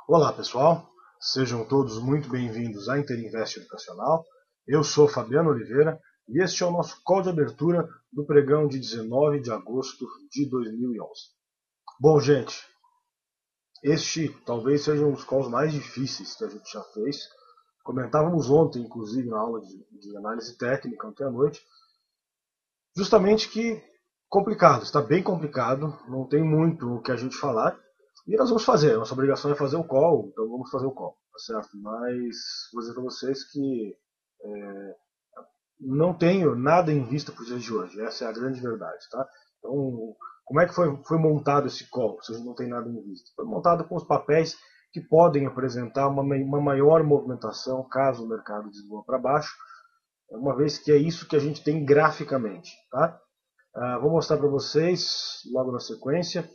Olá pessoal, sejam todos muito bem-vindos à Interinvest Educacional. Eu sou Fabiano Oliveira e este é o nosso call de abertura do pregão de 19 de agosto de 2011. Bom, gente, este talvez seja um dos calls mais difíceis que a gente já fez. Comentávamos ontem, inclusive, na aula de análise técnica, ontem à noite, justamente que complicado, está bem complicado, não tem muito o que a gente falar. E nós vamos fazer, nossa obrigação é fazer o call, então vamos fazer o call, tá certo? Mas vou dizer para vocês que não tenho nada em vista para os dias de hoje, essa é a grande verdade, tá? Então, como é que foi montado esse call, se a gente não tem nada em vista? Foi montado com os papéis que podem apresentar uma maior movimentação caso o mercado desenvolva para baixo, uma vez que é isso que a gente tem graficamente, tá? Vou mostrar para vocês, logo na sequência,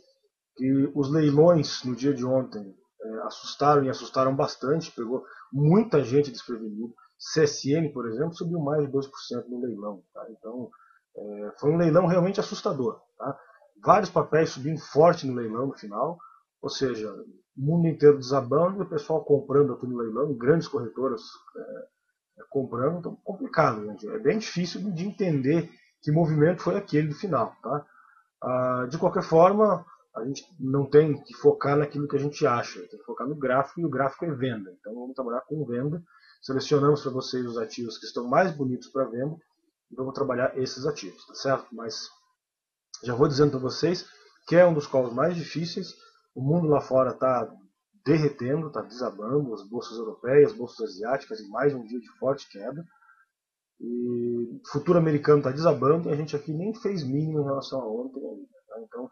que os leilões no dia de ontem assustaram e assustaram bastante, pegou muita gente desprevenido. CSN, por exemplo, subiu mais de 2% no leilão. Tá? Então, foi um leilão realmente assustador. Tá? Vários papéis subindo forte no leilão no final, ou seja, o mundo inteiro desabando e o pessoal comprando aqui no leilão, grandes corretoras comprando, então complicado, gente. É bem difícil de entender que movimento foi aquele do final. Tá? De qualquer forma, a gente não tem que focar naquilo que a gente acha, tem que focar no gráfico, e o gráfico é venda. Então vamos trabalhar com venda. Selecionamos para vocês os ativos que estão mais bonitos para venda e vamos trabalhar esses ativos, tá certo? Mas já vou dizendo para vocês que é um dos calls mais difíceis. O mundo lá fora está derretendo, está desabando, as bolsas europeias, as bolsas asiáticas, em mais um dia de forte queda. E o futuro americano está desabando e a gente aqui nem fez mínimo em relação a ontem ainda. Tá? Então,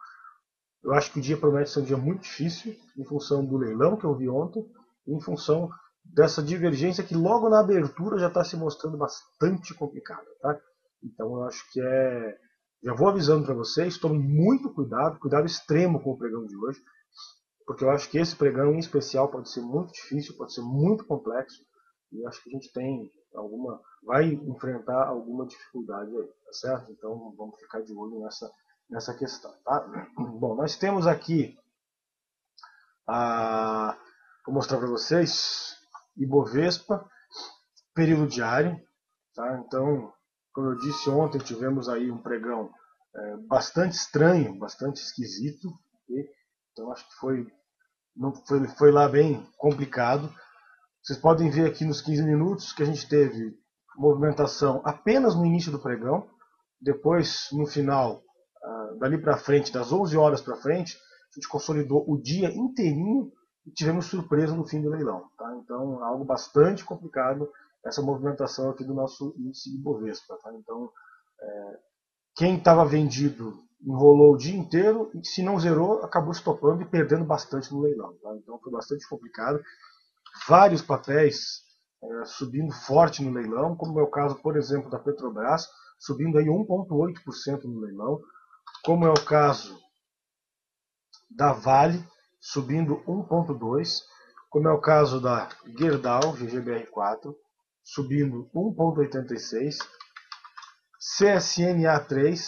eu acho que o dia promete ser um dia muito difícil, em função do leilão que eu vi ontem, e em função dessa divergência que logo na abertura já está se mostrando bastante complicada. Tá? Então eu acho que é. Já vou avisando para vocês, tomem muito cuidado, cuidado extremo com o pregão de hoje, porque eu acho que esse pregão em especial pode ser muito difícil, pode ser muito complexo, e eu acho que a gente tem vai enfrentar alguma dificuldade aí, tá certo? Então vamos ficar de olho nessa questão, tá? Bom, nós temos aqui vou mostrar para vocês Ibovespa, período diário, tá? Então, como eu disse ontem, tivemos aí um pregão bastante estranho, bastante esquisito, okay? Então acho que foi lá bem complicado. Vocês podem ver aqui nos 15 minutos que a gente teve movimentação apenas no início do pregão, depois no final, dali para frente, das 11 horas para frente, a gente consolidou o dia inteirinho e tivemos surpresa no fim do leilão. Tá? Então, algo bastante complicado essa movimentação aqui do nosso índice Ibovespa. Tá? Então, quem estava vendido enrolou o dia inteiro e se não zerou, acabou estopando e perdendo bastante no leilão. Tá? Então, foi bastante complicado. Vários papéis subindo forte no leilão, como é o caso, por exemplo, da Petrobras, subindo aí 1,8% no leilão, como é o caso da Vale, subindo 1,2%, como é o caso da Gerdau, GGBR4, subindo 1,86%, CSNA3,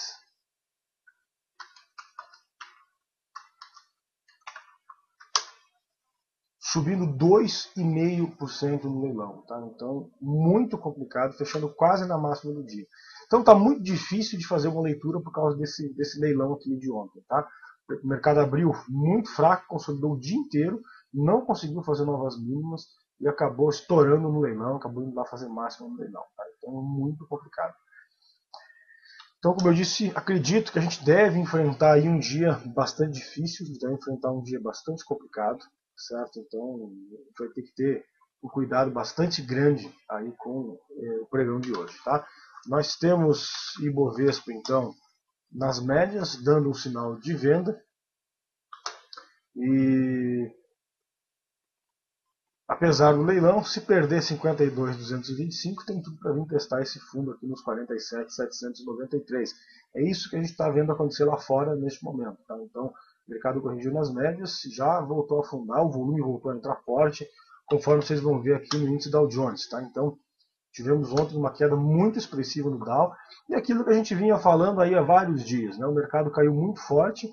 subindo 2,5% no leilão. Tá? Então, muito complicado, fechando quase na máxima do dia. Então, está muito difícil de fazer uma leitura por causa desse leilão aqui de ontem. Tá? O mercado abriu muito fraco, consolidou o dia inteiro, não conseguiu fazer novas mínimas e acabou estourando no leilão, acabou indo lá fazer máxima no leilão. Tá? Então, muito complicado. Então, como eu disse, acredito que a gente deve enfrentar aí um dia bastante difícil, a gente deve enfrentar um dia bastante complicado, certo? Então, a gente vai ter que ter um cuidado bastante grande aí com o pregão de hoje, tá? Nós temos Ibovespa, então, nas médias, dando um sinal de venda. E apesar do leilão, se perder 52.225, tem tudo para vir testar esse fundo aqui nos 47.793. É isso que a gente está vendo acontecer lá fora neste momento. Tá? Então, o mercado corrigiu nas médias, já voltou a afundar, o volume voltou a entrar forte, conforme vocês vão ver aqui no índice Dow Jones. Tá? Então, tivemos ontem uma queda muito expressiva no Dow, e aquilo que a gente vinha falando aí há vários dias. Né? O mercado caiu muito forte,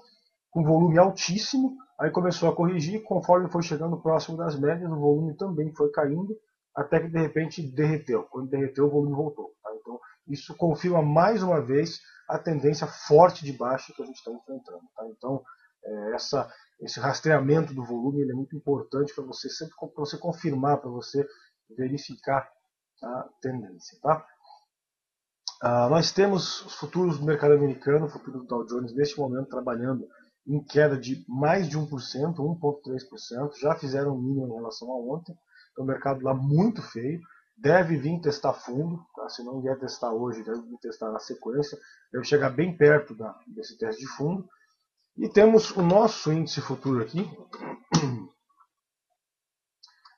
com volume altíssimo, Aí começou a corrigir, conforme foi chegando próximo das médias, o volume também foi caindo, até que de repente derreteu. Quando derreteu, o volume voltou. Tá? Então, isso confirma mais uma vez a tendência forte de baixa que a gente está enfrentando. Tá? Então, esse rastreamento do volume ele é muito importante para você sempre pra você confirmar, para você verificar a tendência. Tá? Nós temos os futuros do mercado americano, o futuro do Dow Jones, neste momento trabalhando em queda de mais de 1%, 1,3%, já fizeram um mínimo em relação a ontem. Então, o mercado lá muito feio, deve vir testar fundo, tá? Se não vier testar hoje, deve vir testar na sequência, deve chegar bem perto desse teste de fundo. E temos o nosso índice futuro aqui,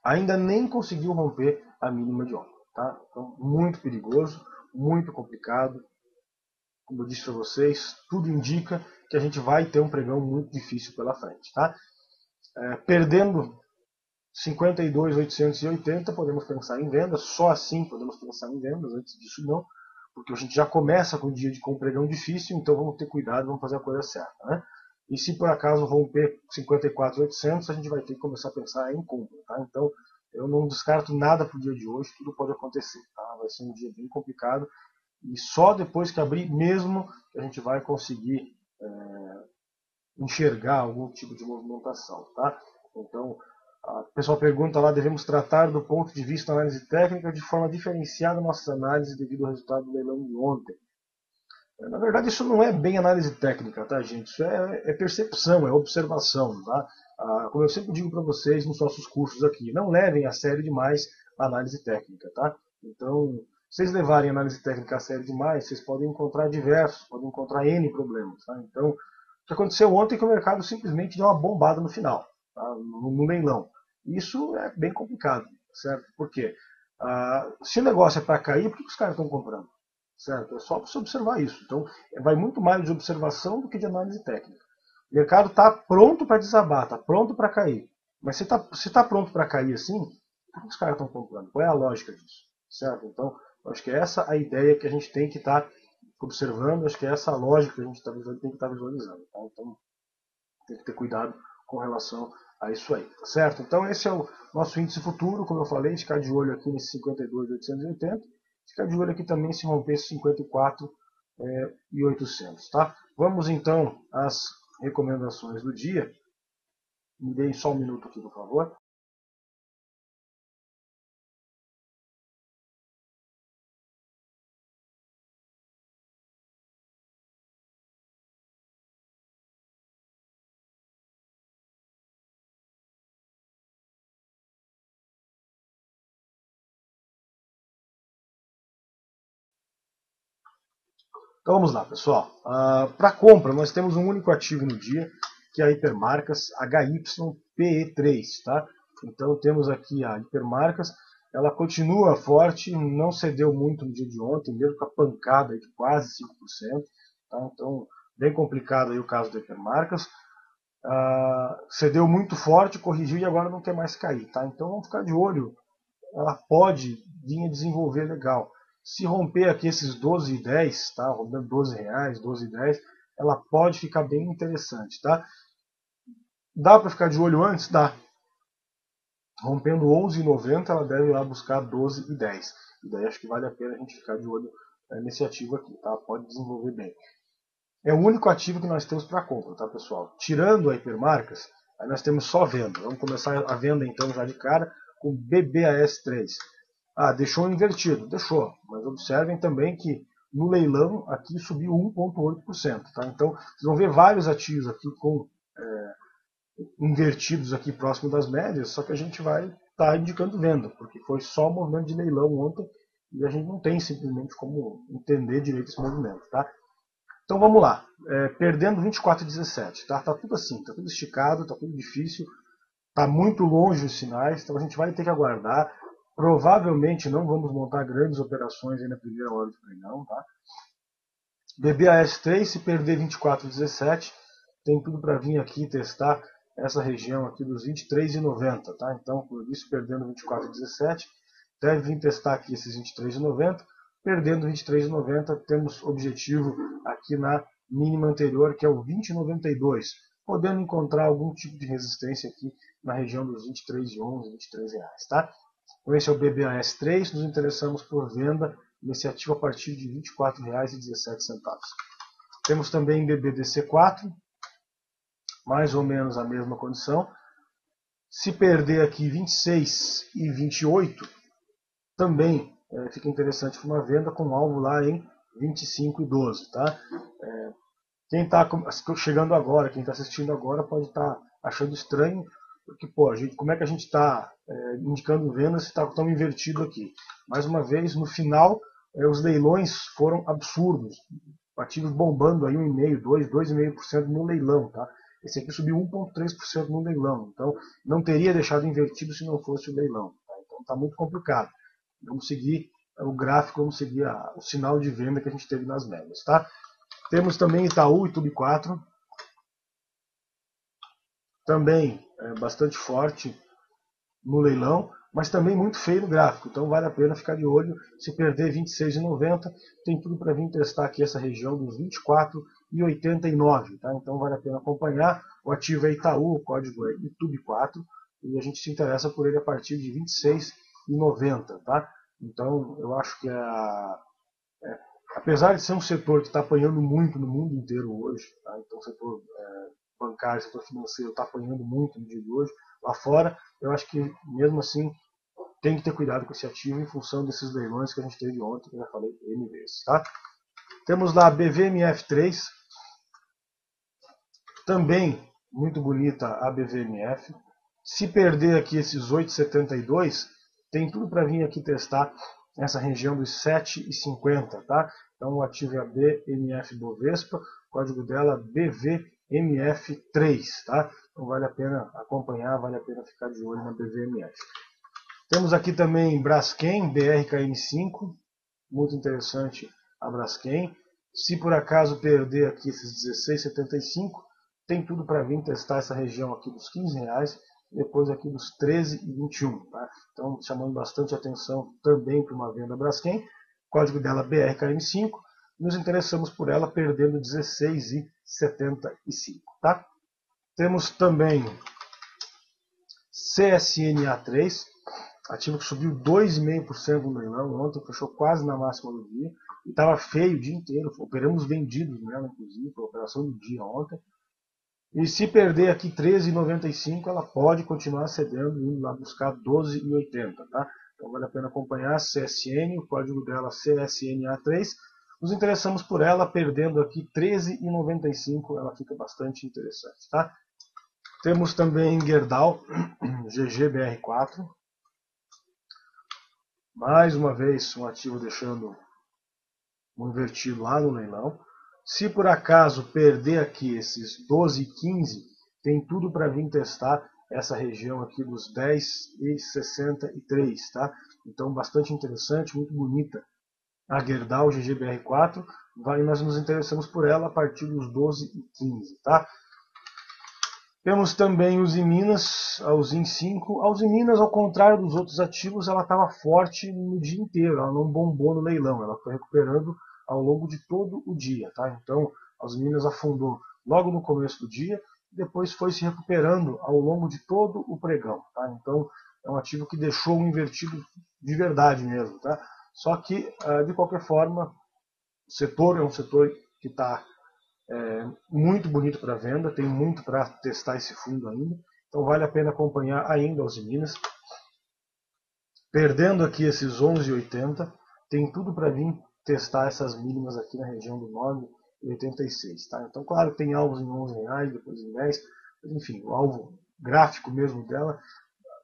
ainda nem conseguiu romper a mínima de ontem. Tá? Então, muito perigoso, muito complicado. Como eu disse para vocês, tudo indica que a gente vai ter um pregão muito difícil pela frente. Tá? Perdendo 52.880, podemos pensar em vendas, só assim podemos pensar em vendas, antes disso não, porque a gente já começa com o dia com um pregão difícil, então vamos ter cuidado, vamos fazer a coisa certa. Né? E se por acaso romper 54.800, a gente vai ter que começar a pensar em compra. Tá? Então, eu não descarto nada para o dia de hoje, tudo pode acontecer. Tá? Vai ser um dia bem complicado, e só depois que abrir mesmo que a gente vai conseguir enxergar algum tipo de movimentação. Tá? Então, o pessoal pergunta lá, devemos tratar do ponto de vista da análise técnica de forma diferenciada nossas análises devido ao resultado do leilão de ontem. Na verdade, isso não é bem análise técnica, tá, gente? Isso é percepção, é observação, tá? Como eu sempre digo para vocês nos nossos cursos aqui, não levem a sério demais a análise técnica, tá? Então, se vocês levarem a análise técnica a sério demais, vocês podem encontrar podem encontrar N problemas, tá? Então, o que aconteceu ontem é que o mercado simplesmente deu uma bombada no final, tá? no leilão. Isso é bem complicado, certo? Por quê? Se o negócio é para cair, por que os caras estão comprando? Certo? É só você observar isso. Então, vai muito mais de observação do que de análise técnica. O mercado está pronto para desabar, está pronto para cair. Mas se está pronto para cair assim, por que os caras estão comprando? Qual é a lógica disso? Certo? Então, acho que é essa a ideia que a gente tem que estar observando, acho que é essa a lógica que a gente tem que estar visualizando. Tá? Então, tem que ter cuidado com relação a isso aí. Tá certo? Então, esse é o nosso índice futuro, como eu falei, ficar de olho aqui nesse 52.880. Fica de olho aqui também se romper esse 54.800, tá? Vamos então às recomendações do dia. Me deem só um minuto aqui, por favor. Então vamos lá, pessoal. Para compra, nós temos um único ativo no dia, que é a Hipermarcas HYPE3. Tá? Então temos aqui a Hipermarcas, ela continua forte, não cedeu muito no dia de ontem, mesmo com a pancada de quase 5%. Tá? Então, bem complicado aí o caso da Hipermarcas. Cedeu muito forte, corrigiu e agora não quer mais cair. Tá? Então vamos ficar de olho. Ela pode vir a desenvolver legal. Se romper aqui esses 12,10, tá? Rompendo 12 reais, 12,10, ela pode ficar bem interessante, tá? Dá para ficar de olho antes? Dá. Rompendo 11,90, ela deve ir lá buscar 12,10. E daí acho que vale a pena a gente ficar de olho nesse ativo aqui, tá? Pode desenvolver bem. É o único ativo que nós temos para compra, tá, pessoal? Tirando a Hipermarcas, aí nós temos só venda. Vamos começar a venda então já de cara com BBAS3. Deixou invertido. Deixou. Mas observem também que no leilão aqui subiu 1,8%. Tá? Então, vocês vão ver vários ativos aqui com invertidos aqui próximo das médias, só que a gente vai estar indicando venda, porque foi só o movimento de leilão ontem e a gente não tem simplesmente como entender direito esse movimento. Tá? Então vamos lá. Perdendo 24,17. Tá tudo assim, tá tudo esticado, tá tudo difícil, tá muito longe os sinais, então a gente vai ter que aguardar. Provavelmente não vamos montar grandes operações aí na primeira hora do pregão, tá? BBAS3, se perder 24,17, tem tudo para vir aqui testar essa região aqui dos 23,90, tá? Então, como eu disse, perdendo 24,17, deve vir testar aqui esses 23,90. Perdendo 23,90, temos objetivo aqui na mínima anterior, que é o 20,92. podendo encontrar algum tipo de resistência aqui na região dos R$ 23,11, R$ 23. Tá? Então esse é o BBAS3, nos interessamos por venda nesse ativo a partir de R$ 24,17. Temos também BBDC4, mais ou menos a mesma condição. Se perder aqui 26 e 28, também fica interessante para uma venda com alvo lá em 25 e 12. Tá? Quem está chegando agora, quem está assistindo agora, pode estar achando estranho, porque pô, como é que a gente está indicando vendas se está tão invertido aqui? Mais uma vez, no final, os leilões foram absurdos. Ativos bombando aí 1,5%, 2,5% no leilão. Tá? Esse aqui subiu 1,3% no leilão. Então, não teria deixado invertido se não fosse o leilão. Tá? Então, está muito complicado. Vamos seguir o gráfico, vamos seguir o sinal de venda que a gente teve nas médias. Tá? Temos também Itaú e Tube4. Também bastante forte no leilão, mas também muito feio no gráfico. Então vale a pena ficar de olho. Se perder 26,90, tem tudo para vir testar aqui essa região dos 24,89. Tá? Então vale a pena acompanhar. O ativo é Itaú, o código é ITUB4, e a gente se interessa por ele a partir de 26,90. Tá? Então eu acho que apesar de ser um setor que está apanhando muito no mundo inteiro hoje, tá? Então o setor bancário, o setor financeiro está apanhando muito no dia de hoje, lá fora, eu acho que mesmo assim tem que ter cuidado com esse ativo em função desses leilões que a gente teve ontem, que eu já falei N vezes. Tá? Temos lá a BVMF3, também muito bonita a BVMF. Se perder aqui esses 8,72, tem tudo para vir aqui testar essa região dos 7,50. Tá? Então o ativo é a BMF Bovespa, o código dela BVMF3. Tá? Então vale a pena acompanhar, vale a pena ficar de olho na BVMF. Temos aqui também Braskem, BRKM5, muito interessante a Braskem. Se por acaso perder aqui esses 16,75, tem tudo para vir testar essa região aqui dos R$15, depois aqui dos 13,21. Tá? Então chamando bastante atenção também para uma venda Braskem, código dela BRKM5, nos interessamos por ela perdendo 16,75. Tá? Temos também CSNA3, ativo que subiu 2,5% no leilão, ontem fechou quase na máxima do dia, e estava feio o dia inteiro, operamos vendidos nela, inclusive, foi a operação do dia ontem. E se perder aqui 13,95, ela pode continuar cedendo, indo lá buscar 12,80. Tá? Então vale a pena acompanhar a CSN, o código dela CSNA3. Nos interessamos por ela, perdendo aqui 13,95, ela fica bastante interessante. Tá? Temos também Gerdau, GGBR4. Mais uma vez, um ativo deixando um invertido lá no leilão. Se por acaso perder aqui esses 12,15, tem tudo para vir testar essa região aqui dos 10,63. Tá? Então, bastante interessante, muito bonita a Gerdau GGBR4. Nós nos interessamos por ela a partir dos 12,15. Tá? Temos também a Usiminas, a Usim 5. A Usiminas, ao contrário dos outros ativos, ela estava forte no dia inteiro, ela não bombou no leilão, ela foi recuperando ao longo de todo o dia. Tá? Então, a Usiminas afundou logo no começo do dia, depois foi se recuperando ao longo de todo o pregão. Tá? Então, é um ativo que deixou um invertido de verdade mesmo. Tá? Só que, de qualquer forma, o setor é um setor que está muito bonito para venda, tem muito para testar esse fundo ainda, então vale a pena acompanhar ainda os Minas. Perdendo aqui esses 11,80, tem tudo para vir testar essas mínimas aqui na região do 9,86. Tá? Então claro que tem alvos em R$11, depois em 10, mas enfim, o alvo gráfico mesmo dela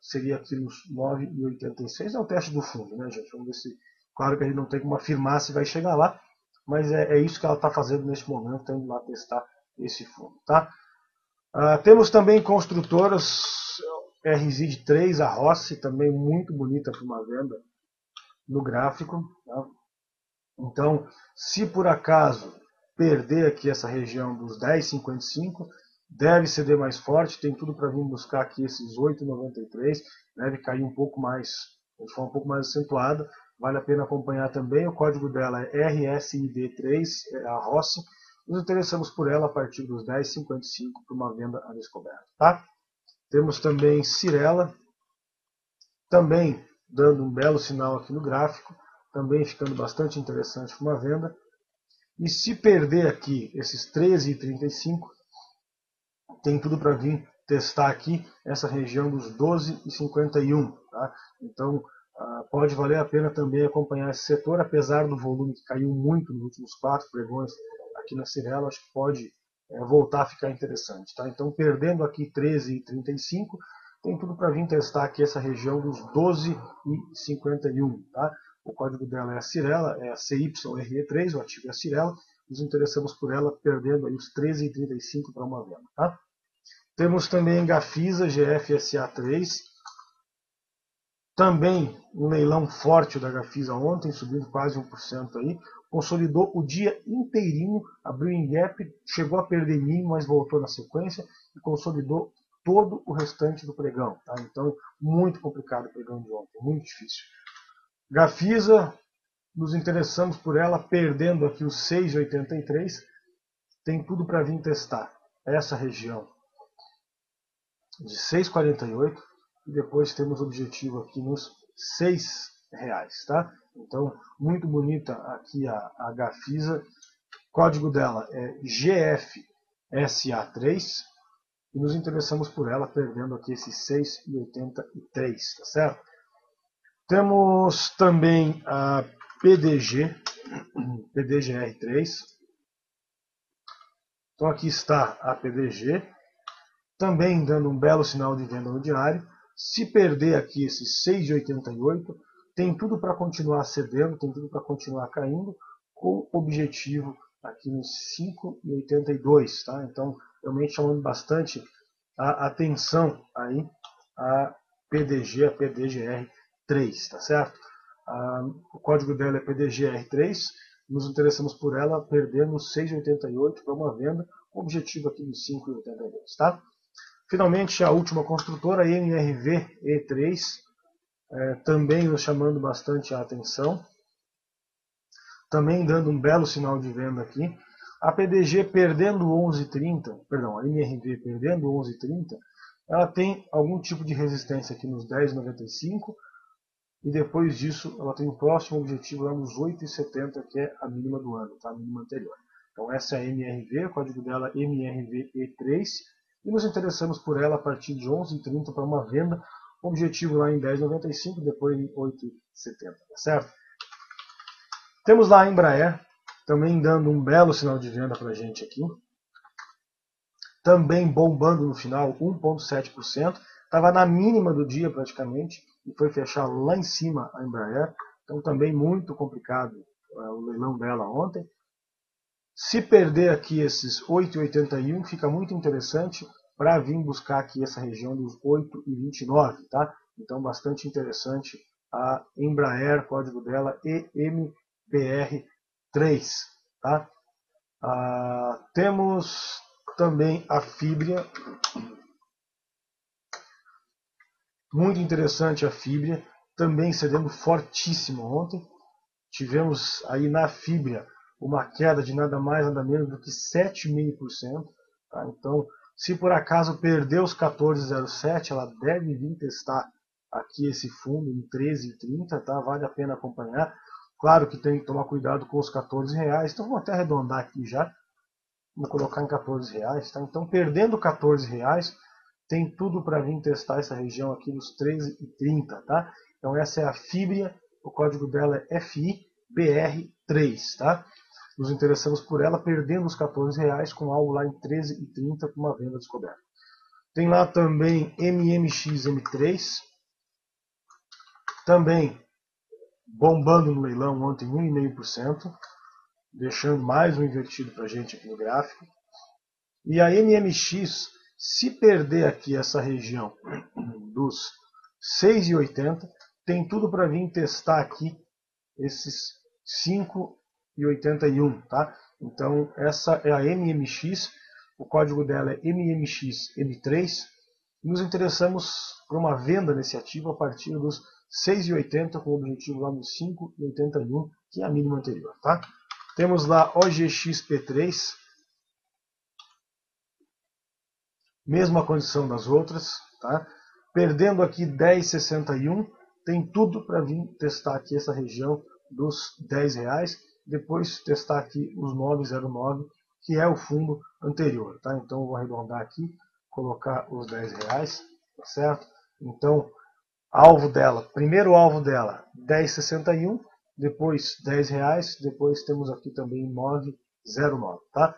seria aqui nos 9,86, é o teste do fundo, né, gente? Vamos ver se, claro que a gente não tem como afirmar se vai chegar lá, mas é isso que ela está fazendo neste momento, está indo lá testar esse fundo. Tá? Temos também construtoras RZID3, a Rossi, também muito bonita para uma venda no gráfico. Tá? Então, se por acaso perder aqui essa região dos 10,55, deve ceder mais forte, tem tudo para vir buscar aqui esses 8,93, deve cair um pouco mais, de forma um pouco mais acentuada. Vale a pena acompanhar também, o código dela é RSID3, é a Rossi, Nos interessamos por ela a partir dos 10,55 para uma venda a descoberto. Tá? Temos também Cyrela, também dando um belo sinal aqui no gráfico, também ficando bastante interessante para uma venda. E se perder aqui esses 13,35, tem tudo para vir testar aqui essa região dos 12,51. Tá? Então pode valer a pena também acompanhar esse setor, apesar do volume que caiu muito nos últimos 4 pregões aqui na Cyrela, acho que pode voltar a ficar interessante. Tá? Então perdendo aqui 13,35, tem tudo para vir testar aqui essa região dos 12,51. Tá? O código dela é a Cyrela, é a CYRE3, o ativo é a Cyrela. Nos interessamos por ela perdendo aí os 13,35 para uma venda. Tá? Temos também Gafisa, GFSA3. Também um leilão forte da Gafisa ontem, subindo quase 1% aí. Consolidou o dia inteirinho, abriu em gap, chegou a perder mínimo, mas voltou na sequência e consolidou todo o restante do pregão. Tá? Então, muito complicado o pregão de ontem, muito difícil. Gafisa, nos interessamos por ela, perdendo aqui os 6,83. Tem tudo para vir testar essa região de 6,48 e depois temos objetivo aqui nos R$ 6,00, tá? Então, muito bonita aqui a Gafisa. O código dela é GFSA3 e nos interessamos por ela perdendo aqui esses 6,83, tá certo? Temos também a PDGR3. Então aqui está a PDG, também dando um belo sinal de venda no diário. Se perder aqui esses 6,88, tem tudo para continuar cedendo, tem tudo para continuar caindo, com objetivo aqui nos 5,82. Tá? Então, realmente chamando bastante a atenção aí a PDG, a PDGR3, tá certo? O código dela é PDGR3, nos interessamos por ela perdendo 6,88 para uma venda, com objetivo aqui nos 5,82. Tá? Finalmente, a última construtora, a MRV-E3, também nos chamando bastante a atenção, também dando um belo sinal de venda aqui. A PDG perdendo 11,30, perdão, a MRV perdendo 11,30, ela tem algum tipo de resistência aqui nos 10,95 e depois disso ela tem um próximo objetivo lá nos 8,70, que é a mínima do ano, tá? A mínima anterior. Então essa é a MRV, o código dela é MRVE3 e nos interessamos por ela a partir de 11,30 para uma venda, objetivo lá em 10,95, depois em 8,70, tá certo? Temos lá a Embraer, também dando um belo sinal de venda para a gente aqui. Também bombando no final, 1,7%. Estava na mínima do dia praticamente e foi fechar lá em cima a Embraer. Então também muito complicado o leilão dela ontem. Se perder aqui esses 8,81, fica muito interessante para vir buscar aqui essa região dos 8,29. Tá? Então bastante interessante a Embraer, código dela EMBR3. Tá? Temos também a Fibria, muito interessante a Fibria, também cedendo fortíssimo ontem. Tivemos aí na Fibria uma queda de nada mais nada menos do que 7,5%. Tá? Então, se por acaso perder os 14,07, ela deve vir testar aqui esse fundo em 13,30, tá? Vale a pena acompanhar. Claro que tem que tomar cuidado com os R$14, então vou até arredondar aqui já. Vou colocar em R$14, tá? Então perdendo R$14, tem tudo para vir testar essa região aqui dos 13,30, tá? Então essa é a Fibria, o código dela é FIBR3, tá? Nos interessamos por ela perdendo os R$14 com algo lá em 13,30 com uma venda descoberta. Tem lá também MMXM3, também bombando no leilão ontem 1,5%, deixando mais um invertido para a gente aqui no gráfico. E a MMX, se perder aqui essa região dos 6,80, tem tudo para vir testar aqui esses 5,81, tá? Então essa é a MMX, o código dela é MMXM3. Nos interessamos por uma venda nesse ativo a partir dos 6,80, com o objetivo lá nos 5,81, que é a mínima anterior, tá? Temos lá OGXP3, mesma condição das outras, tá? Perdendo aqui 10,61, tem tudo para vir testar aqui essa região dos R$10, depois testar aqui os 9,09, que é o fundo anterior, tá? Então eu vou arredondar aqui, colocar os R$10, tá certo? Então, alvo dela, primeiro alvo dela, 10,61, depois R$10, depois temos aqui também 9,09, tá?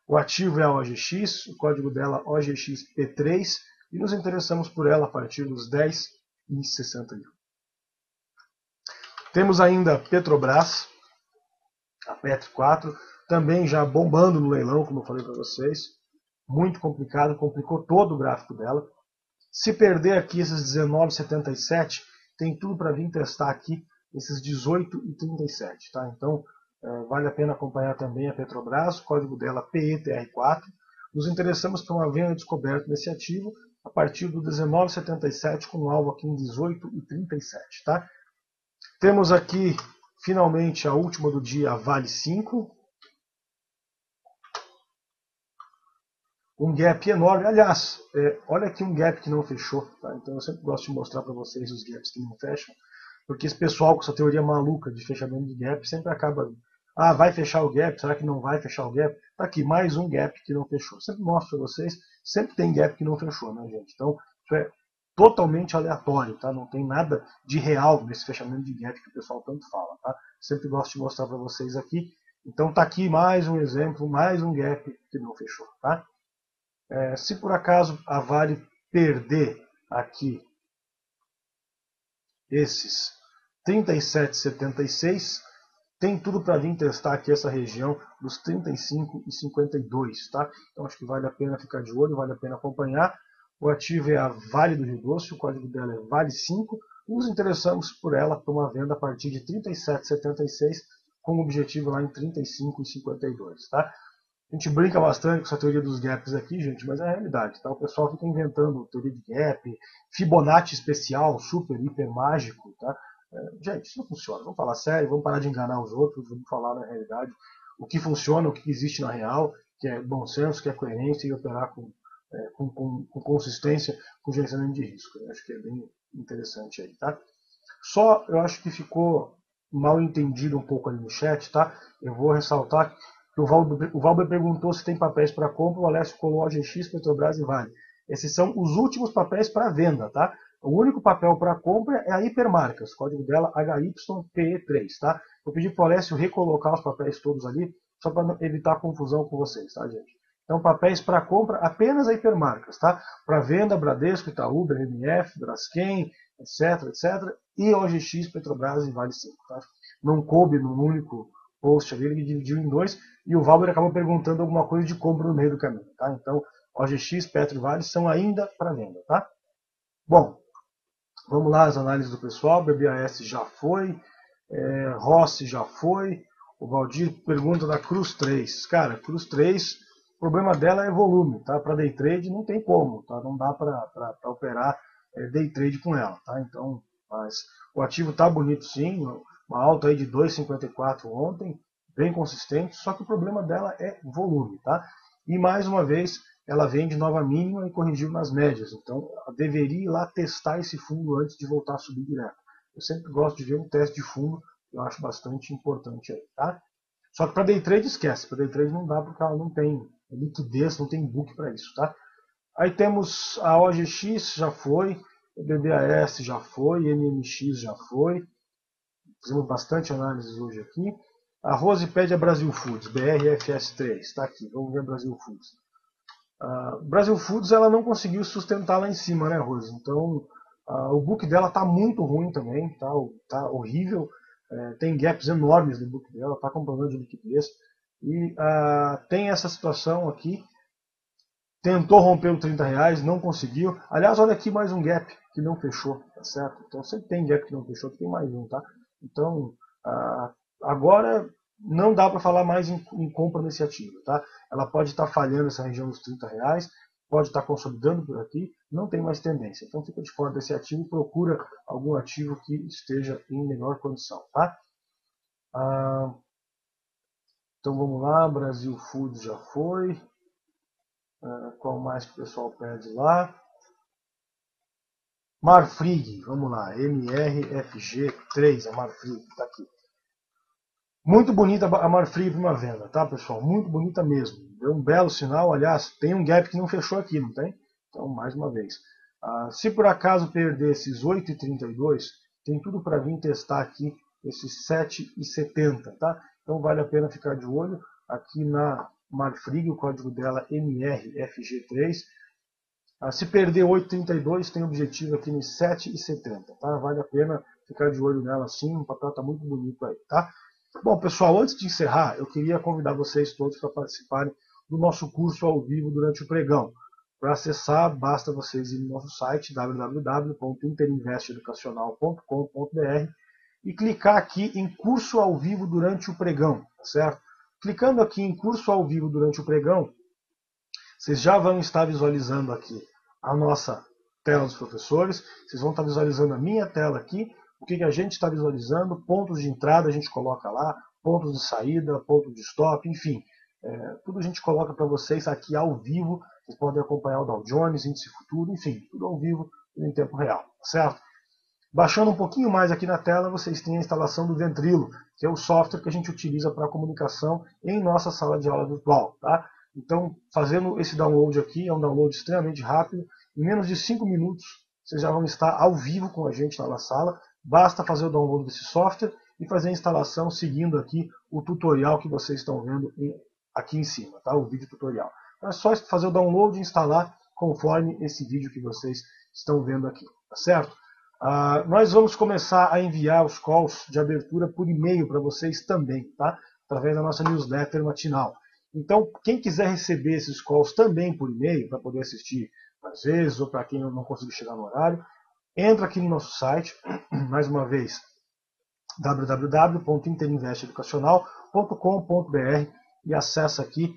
O ativo é a OGX, o código dela OGXP3, e nos interessamos por ela a partir dos 10,61. Temos ainda Petrobras, a Petro 4, também já bombando no leilão, como eu falei para vocês. Muito complicado, complicou todo o gráfico dela. Se perder aqui esses 19,77, tem tudo para vir testar aqui esses 18,37. Tá? Então, vale a pena acompanhar também a Petrobras, o código dela PETR4. Nos interessamos por uma venda descoberta nesse ativo a partir do 19,77, com um alvo aqui em 18,37. Tá? Temos aqui, finalmente, a última do dia, a Vale 5. Um gap enorme. Aliás, olha aqui um gap que não fechou. Tá? Então eu sempre gosto de mostrar para vocês os gaps que não fecham, porque esse pessoal com essa teoria maluca de fechamento de gap sempre acaba... Ah, vai fechar o gap? Será que não vai fechar o gap? Tá aqui, mais um gap que não fechou. Sempre mostro para vocês, sempre tem gap que não fechou, né, gente? Então, isso é totalmente aleatório, tá? Não tem nada de real nesse fechamento de gap que o pessoal tanto fala, tá? Sempre gosto de mostrar para vocês aqui. Então tá aqui mais um exemplo, mais um gap que não fechou, tá? Se por acaso a Vale perder aqui esses 37,76, tem tudo para vir testar aqui essa região dos 35,52, tá? Então acho que vale a pena ficar de olho, vale a pena acompanhar. O ativo é a Vale do Rio Doce, o código dela é Vale 5. Nos interessamos por ela para uma venda a partir de 37,76, com o objetivo lá em 35,52, tá? A gente brinca bastante com essa teoria dos gaps aqui, gente, mas é a realidade, tá? O pessoal fica inventando teoria de gap, Fibonacci especial, super, hiper mágico, tá? Gente, isso não funciona. Vamos falar sério, vamos parar de enganar os outros, vamos falar na realidade o que funciona, o que existe na real, que é bom senso, que é coerência e operar com consistência com gerenciamento de risco. Eu acho que é bem interessante aí, tá? Só eu acho que ficou mal entendido um pouco ali no chat, tá? Eu vou ressaltar que o Valber perguntou se tem papéis para compra, o Alessio colou OGX, Petrobras e Vale. Esses são os últimos papéis para venda, tá? O único papel para compra é a Hipermarcas, código dela HYPE3, tá? Vou pedir para o Alessio recolocar os papéis todos ali, só para evitar confusão com vocês, tá, gente? Então, papéis para compra apenas a Hipermarcas, tá? Para venda, Bradesco, Itaú, BRMF, Braskem, etc, etc. E OGX, Petrobras e Vale 5, tá? Não coube num único post ali, ele dividiu em dois, e o Valber acabou perguntando alguma coisa de compra no meio do caminho, tá? Então, OGX, Petro e Vale são ainda para venda, tá? Bom, vamos lá as análises do pessoal. BBAS já foi, Rossi já foi, o Valdir pergunta da Cruz 3. Cara, Cruz 3, o problema dela é volume, tá? Para day trade não tem como, tá? Não dá para operar day trade com ela, tá? Então, mas o ativo tá bonito sim, uma alta aí de 2,54 ontem, bem consistente, só que o problema dela é volume, tá? E mais uma vez, ela vem de nova mínima e corrigiu nas médias, então ela deveria ir lá testar esse fundo antes de voltar a subir direto. Eu sempre gosto de ver um teste de fundo, eu acho bastante importante aí, tá? Só que para day trade esquece, para day trade não dá porque ela não tem liquidez, não tem book para isso, tá? Aí temos a OGX, já foi, o BBAS já foi, MMX já foi. Fizemos bastante análises hoje aqui. A Rose pede a Brasil Foods, BRFS3, está aqui, vamos ver a Brasil Foods. A Brasil Foods ela não conseguiu sustentar lá em cima, né, Rose? Então o book dela está muito ruim também, tá horrível. Tem gaps enormes no book dela, está com problema de liquidez. E tem essa situação aqui. Tentou romper o R$30, não conseguiu. Aliás, olha aqui mais um gap que não fechou, tá certo? Então sempre tem gap que não fechou, tem mais um, tá? Então, agora não dá para falar mais em compra nesse ativo, tá? Ela pode estar falhando essa região dos R$30, pode estar consolidando por aqui, não tem mais tendência. Então fica de fora desse ativo e procura algum ativo que esteja em melhor condição, tá? Então vamos lá, Brasil Foods já foi. Qual mais que o pessoal pede lá? Marfrig, vamos lá, MRFG3, a Marfrig, está aqui. Muito bonita a Marfrig Primavera, tá, pessoal? Muito bonita mesmo. Deu um belo sinal, aliás, tem um gap que não fechou aqui, não tem? Então, mais uma vez. Se por acaso perder esses 8,32, tem tudo para vir testar aqui esses 7,70, tá? Então vale a pena ficar de olho aqui na Marfrig, o código dela MRFG3. Se perder 8,32, tem objetivo aqui nos 7,70, tá? Vale a pena ficar de olho nela sim, o papel está muito bonito aí, tá? Bom, pessoal, antes de encerrar, eu queria convidar vocês todos para participarem do nosso curso ao vivo durante o pregão. Para acessar, basta vocês ir no nosso site www.interinvesteducacional.com.br e clicar aqui em curso ao vivo durante o pregão, tá certo? Clicando aqui em curso ao vivo durante o pregão, vocês já vão estar visualizando aqui a nossa tela dos professores, vocês vão estar visualizando a minha tela aqui, o que a gente está visualizando, pontos de entrada a gente coloca lá, pontos de saída, ponto de stop, enfim, tudo a gente coloca para vocês aqui ao vivo, vocês podem acompanhar o Dow Jones, índice futuro, enfim, tudo ao vivo, tudo em tempo real, certo? Baixando um pouquinho mais aqui na tela, vocês têm a instalação do Ventrilo, que é o software que a gente utiliza para comunicação em nossa sala de aula virtual, tá? Então, fazendo esse download aqui, é um download extremamente rápido, em menos de 5 minutos vocês já vão estar ao vivo com a gente lá na sala, basta fazer o download desse software e fazer a instalação seguindo aqui o tutorial que vocês estão vendo aqui em cima, tá? O vídeo tutorial. Então é só fazer o download e instalar conforme esse vídeo que vocês estão vendo aqui, tá certo? Nós vamos começar a enviar os calls de abertura por e-mail para vocês também, tá? Através da nossa newsletter matinal. Então, quem quiser receber esses calls também por e-mail, para poder assistir às vezes, ou para quem não conseguir chegar no horário, entra aqui no nosso site, mais uma vez, www.interinvesteducacional.com.br e acessa aqui.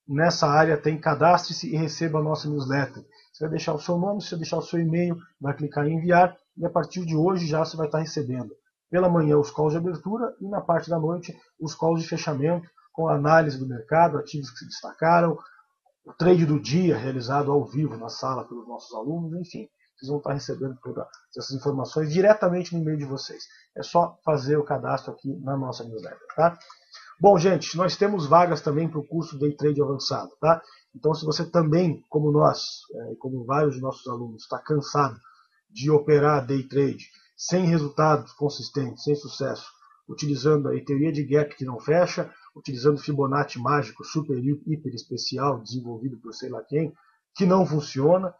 Nessa área tem cadastre-se e receba a nossa newsletter. Você vai deixar o seu nome, você vai deixar o seu e-mail, vai clicar em enviar e a partir de hoje já você vai estar recebendo pela manhã os calls de abertura e na parte da noite os calls de fechamento com a análise do mercado, ativos que se destacaram, o trade do dia realizado ao vivo na sala pelos nossos alunos, enfim. Vocês vão estar recebendo todas essas informações diretamente no e-mail de vocês. É só fazer o cadastro aqui na nossa newsletter, tá? Bom, gente, nós temos vagas também para o curso Day Trade Avançado, tá? Então, se você também, como nós, como vários de nossos alunos, está cansado de operar Day Trade sem resultados consistentes, sem sucesso, utilizando a teoria de gap que não fecha, utilizando Fibonacci mágico, super, hiper especial, desenvolvido por sei lá quem, que não funciona,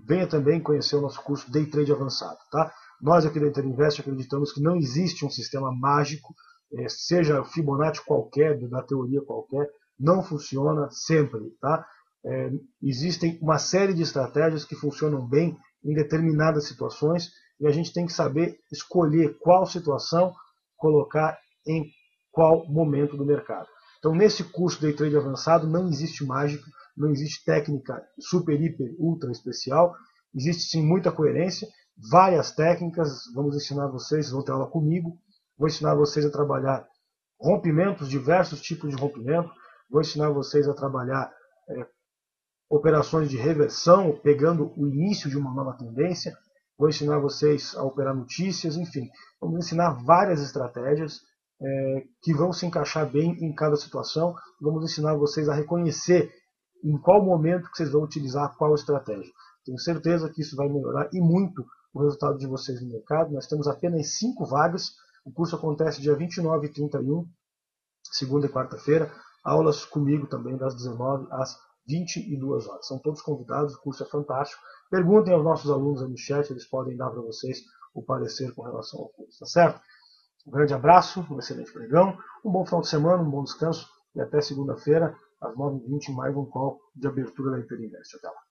venha também conhecer o nosso curso Day Trade Avançado, tá? Nós aqui da Interinvest acreditamos que não existe um sistema mágico, seja Fibonacci qualquer, da teoria qualquer, não funciona sempre, tá? Existem uma série de estratégias que funcionam bem em determinadas situações e a gente tem que saber escolher qual situação colocar em qual momento do mercado. Então, nesse curso Day Trade Avançado não existe mágica, não existe técnica super, hiper, ultra especial, existe sim muita coerência, várias técnicas, vamos ensinar vocês vão ter aula comigo, vou ensinar vocês a trabalhar rompimentos, diversos tipos de rompimento, vou ensinar vocês a trabalhar operações de reversão, pegando o início de uma nova tendência, vou ensinar vocês a operar notícias, enfim, vamos ensinar várias estratégias que vão se encaixar bem em cada situação, vamos ensinar vocês a reconhecer em qual momento que vocês vão utilizar qual estratégia. Tenho certeza que isso vai melhorar e muito o resultado de vocês no mercado. Nós temos apenas 5 vagas, o curso acontece dia 29 e 31, segunda e quarta-feira, aulas comigo também das 19 às 22 horas. São todos convidados, o curso é fantástico. Perguntem aos nossos alunos aí no chat, eles podem dar para vocês o parecer com relação ao curso, tá certo? Um grande abraço, um excelente pregão, um bom final de semana, um bom descanso e até segunda-feira, às 9h20, mais um call de abertura da Interinvest. Até lá.